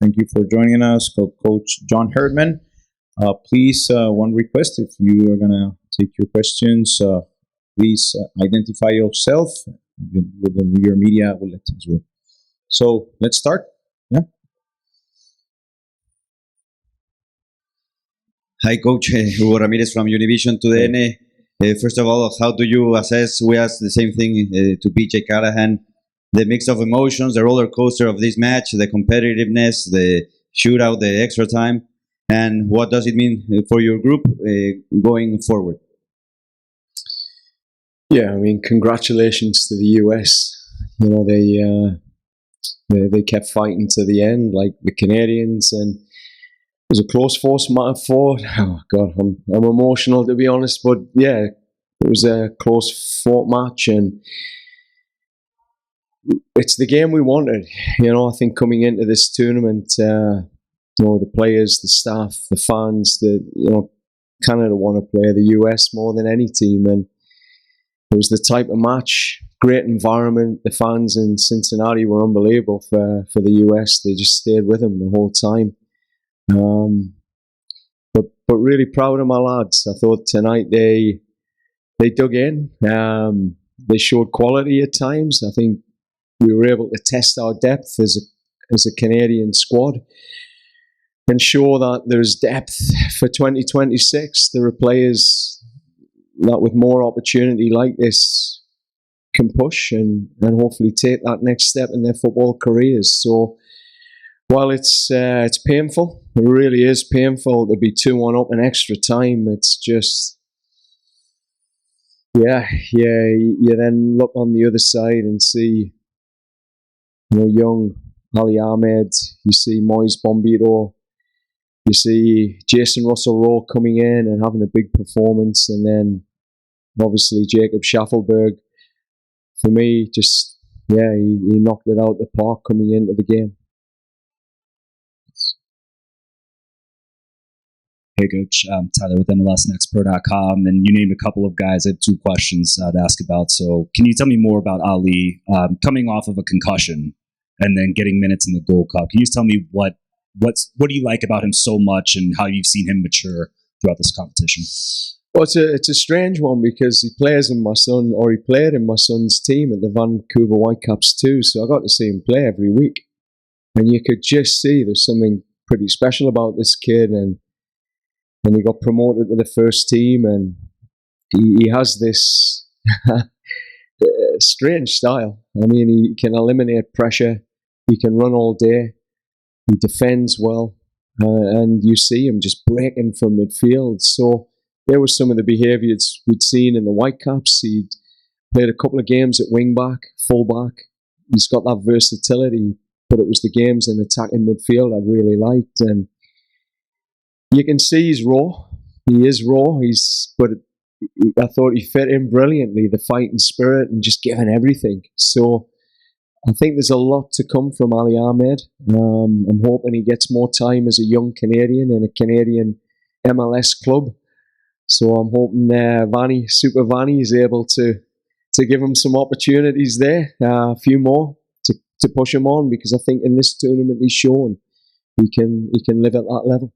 Thank you for joining us, Coach John Herdman. Please, one request: if you are gonna take your questions, please identify yourself with your media outlets as well. So let's start. Yeah. Hi, Coach. Hugo Ramirez from Univision TUDN. First of all, how do you assess? We asked the same thing to PJ Callahan. The mix of emotions, the roller coaster of this match, the competitiveness, the shootout, the extra time, and what does it mean for your group going forward? Yeah, I mean, congratulations to the US. You know, they kept fighting to the end, like the Canadians, and it was a close fought. Oh God, I'm emotional, to be honest, but yeah, it was a close fought match, and it's the game we wanted. You know, I think coming into this tournament, you know, the players, the staff, the fans, Canada want to play the US more than any team, and it was the type of match, great environment. The fans in Cincinnati were unbelievable for the US. They just stayed with them the whole time. But really proud of my lads. I thought tonight they dug in. They showed quality at times. I think we were able to test our depth as a Canadian squad and show that there's depth for 2026. There are players that with more opportunity like this can push and hopefully take that next step in their football careers. So while it's painful, it really is painful to be 2-1 up in extra time. It's just, you then look on the other side and see, you know, young Ali Ahmed, you see Moise Bombito, you see Jason Russell-Rowe coming in and having a big performance, and then obviously Jacob Schaffelberg. For me, just, he knocked it out the park coming into the game. Hey, Coach. Tyler with MLSandExpert.com, and you named a couple of guys. I have two questions to ask about. So can you tell me more about Ali coming off of a concussion and then getting minutes in the Gold Cup? Can you just tell me what do you like about him so much and how you've seen him mature throughout this competition? Well, it's a strange one because he played in my son's team at the Vancouver Whitecaps too. So I got to see him play every week, and you could just see there's something pretty special about this kid. And he got promoted to the first team, and he has this strange style. I mean, he can eliminate pressure. He can run all day. He defends well, and you see him just breaking from midfield. So there were some of the behaviours we'd seen in the Whitecaps. He'd played a couple of games at wing-back, full-back. He's got that versatility, but it was the games in attacking midfield I really liked. And you can see he's raw. He is raw. But I thought he fit in brilliantly, the fighting spirit and just giving everything. So I think there's a lot to come from Ali Ahmed. I'm hoping he gets more time as a young Canadian in a Canadian MLS club. So I'm hoping Super Vanni is able to give him some opportunities there, a few more to push him on, because I think in this tournament he's shown he can live at that level.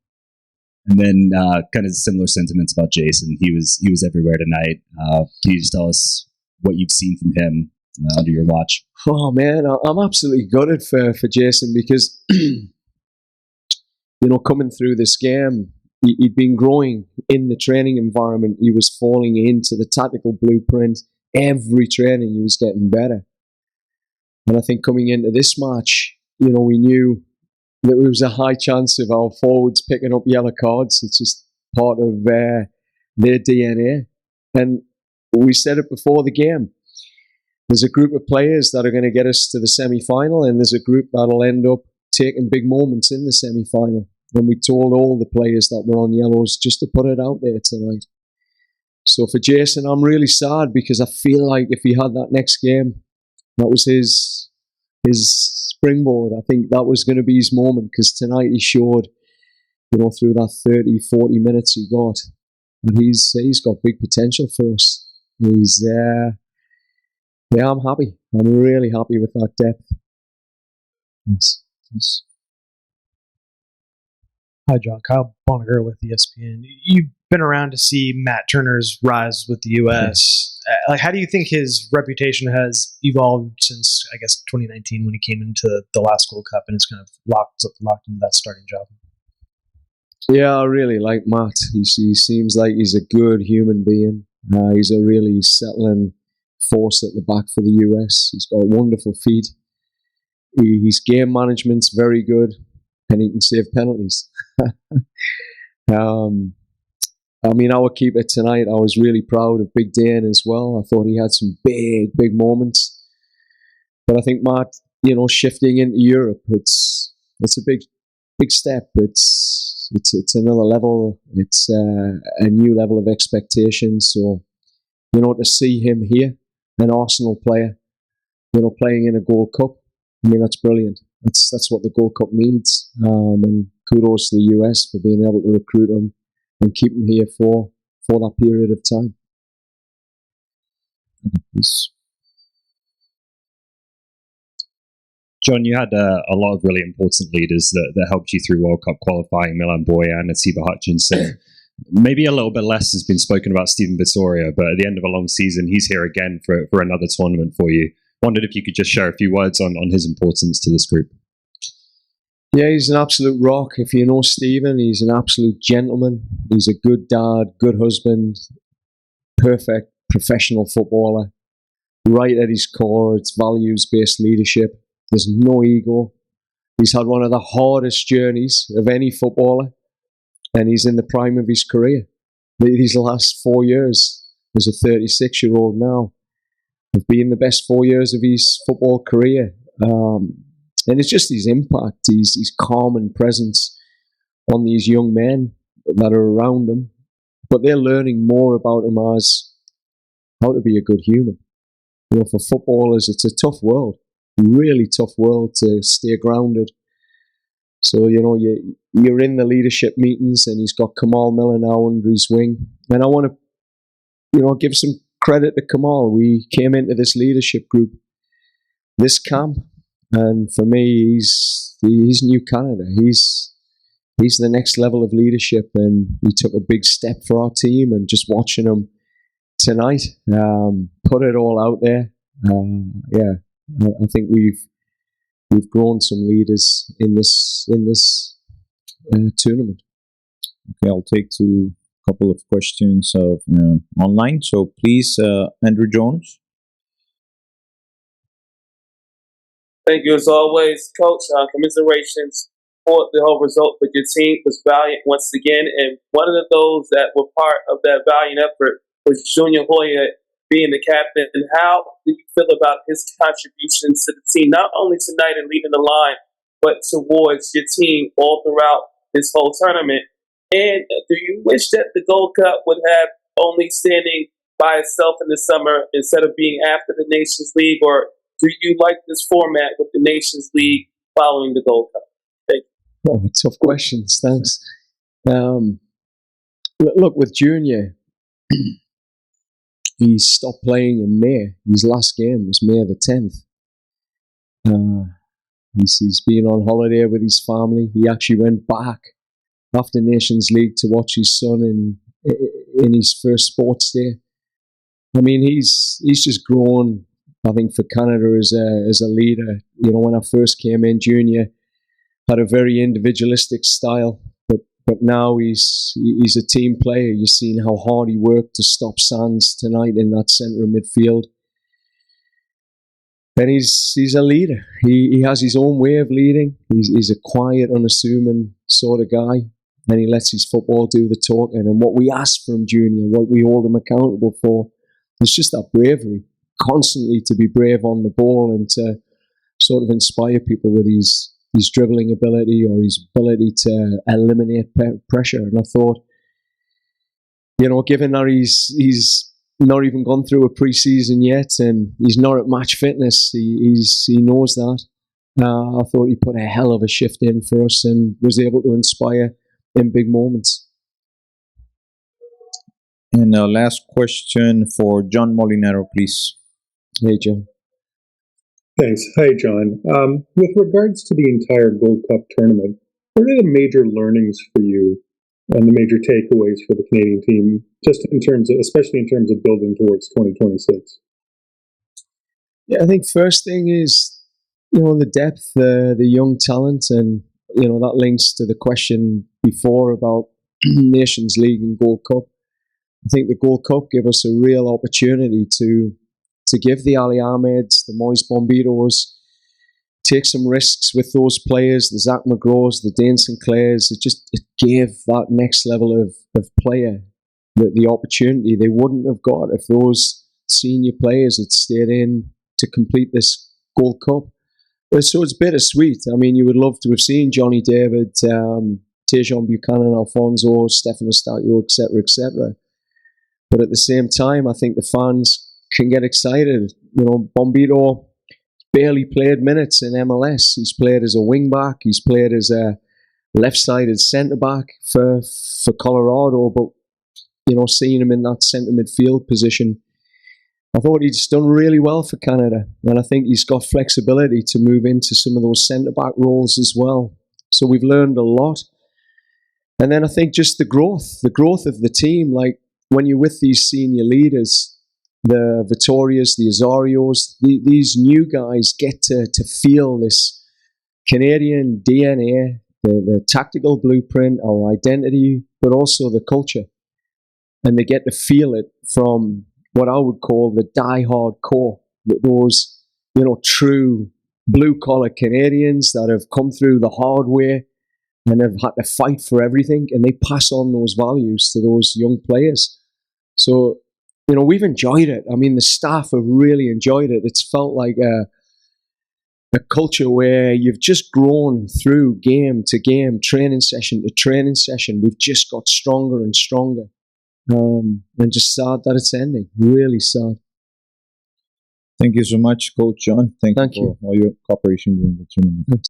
And then kind of similar sentiments about Jason. He was everywhere tonight. Can you just tell us what you've seen from him under your watch? Oh man, I'm absolutely gutted for Jason because you know, coming through this game, he'd been growing in the training environment. He was falling into the tactical blueprint. Every training he was getting better. And I think coming into this match, you know, we knew that there was a high chance of our forwards picking up yellow cards. It's just part of their DNA. And we said it before the game. There's a group of players that are going to get us to the semi-final, and there's a group that'll end up taking big moments in the semi-final. And we told all the players that were on yellows just to put it out there tonight. So for Jason, I'm really sad because I feel like if he had that next game, that was his springboard. I think that was going to be his moment, because tonight he showed, you know, through that 30, 40 minutes he got, and he's got big potential for us. I'm happy. I'm really happy with that depth. Yes. Hi, John. Kyle Bonneger with ESPN. You've been around to see Matt Turner's rise with the U.S. How do you think his reputation has evolved since, I guess, 2019 when he came into the last Gold Cup and is kind of locked into that starting job? Yeah, I really like Matt. He seems like he's a good human being. He's a really settling force at the back for the US. He's got wonderful feet. His game management's very good, and he can save penalties. Our keeper tonight, I was really proud of Big Dan as well. I thought he had some big moments. But I think Matt, shifting into Europe, it's a big step. It's another level. It's a new level of expectation. So, to see him here, an Arsenal player, playing in a Gold Cup, that's brilliant. That's what the Gold Cup needs. And kudos to the US for being able to recruit him and keep him here for that period of time. John, you had a lot of really important leaders that helped you through World Cup qualifying, Milan Boyan and Atiba Hutchinson. Maybe a little bit less has been spoken about Steven Vittoria, but at the end of a long season, he's here again for another tournament for you. Wondered if you could just share a few words on his importance to this group. Yeah, he's an absolute rock. If you know Steven, he's an absolute gentleman. He's a good dad, good husband, perfect professional footballer. Right at his core, it's values-based leadership. There's no ego. He's had one of the hardest journeys of any footballer, and he's in the prime of his career. These last 4 years, as a 36-year-old now, have been the best 4 years of his football career. And it's just his impact, his calm and presence on these young men that are around him. But they're learning more about him as how to be a good human. For footballers, it's a tough world, really tough world to stay grounded. So, you're in the leadership meetings, and he's got Kamal Miller now under his wing. And I want to, give some credit to Kamal. We came into this leadership group, this camp, and for me, he's New Canada. He's the next level of leadership, and he took a big step for our team. And just watching him tonight, put it all out there. I think we've grown some leaders in this tournament. Okay, I'll take a couple of questions of online. So please, Andrew Jones. Thank you as always, Coach. Commiserations for the whole result, but your team was valiant once again. And one of those that were part of that valiant effort was Junior Hoya being the captain. And how do you feel about his contributions to the team, not only tonight and leading the line, but towards your team all throughout this whole tournament? And do you wish that the Gold Cup would have only standing by itself in the summer instead of being after the Nations League, or do you like this format with the Nations League following the Gold Cup? Thank you. Oh, tough questions. Thanks. Look, with Junior, he stopped playing in May. His last game was May the 10th. He's been on holiday with his family. He actually went back after Nations League to watch his son in his first sports day. I mean, he's just grown, I think, for Canada as a leader. When I first came in, Junior had a very individualistic style, but now he's a team player. You've seen how hard he worked to stop Sands tonight in that centre of midfield. And he's a leader. He has his own way of leading. He's a quiet, unassuming sort of guy, and he lets his football do the talking. And what we ask from Junior, what we hold him accountable for, is just that bravery. Constantly to be brave on the ball and to sort of inspire people with his dribbling ability or his ability to eliminate pressure. And I thought, given that he's not even gone through a pre-season yet and he's not at match fitness, he knows that. I thought he put a hell of a shift in for us and was able to inspire in big moments. And last question for John Molinaro, please. Hey, John. Thanks. Hi, John. With regards to the entire Gold Cup tournament, What are the major learnings for you and the major takeaways for the Canadian team, just in terms of, especially in terms of building towards 2026? Yeah, I think first thing is, the depth, the young talent, and, that links to the question before about Nations League and Gold Cup. I think the Gold Cup gave us a real opportunity to give the Ali Ahmeds, the Moise Bombitos, take some risks with those players, the Zach McGraws, the Dane Sinclairs. It gave that next level of player the opportunity they wouldn't have got if those senior players had stayed in to complete this Gold Cup. So it's bittersweet. I mean, you would love to have seen Johnny David, Tejon Buchanan, Alfonso, Stefano Stadio, etc. But at the same time, I think the fans can get excited. Bombito barely played minutes in MLS. He's played as a wing back. He's played as a left-sided centre back for Colorado. But seeing him in that centre midfield position, I thought he's done really well for Canada, and I think he's got flexibility to move into some of those centre back roles as well. So we've learned a lot. And then I think just the growth of the team. Like when you're with these senior leaders, the Vittorias, the Osarios, these new guys get to feel this Canadian DNA, the tactical blueprint, our identity, but also the culture. And they get to feel it from what I would call the die-hard core, those, true blue-collar Canadians that have come through the hard way and have had to fight for everything, and they pass on those values to those young players. So, we've enjoyed it. I mean, the staff have really enjoyed it. It's felt like a culture where you've just grown through game to game, training session to training session. We've just got stronger and stronger. And just sad that it's ending. Really sad. Thank you so much, Coach John. Thank you you for all your cooperation during the tournament.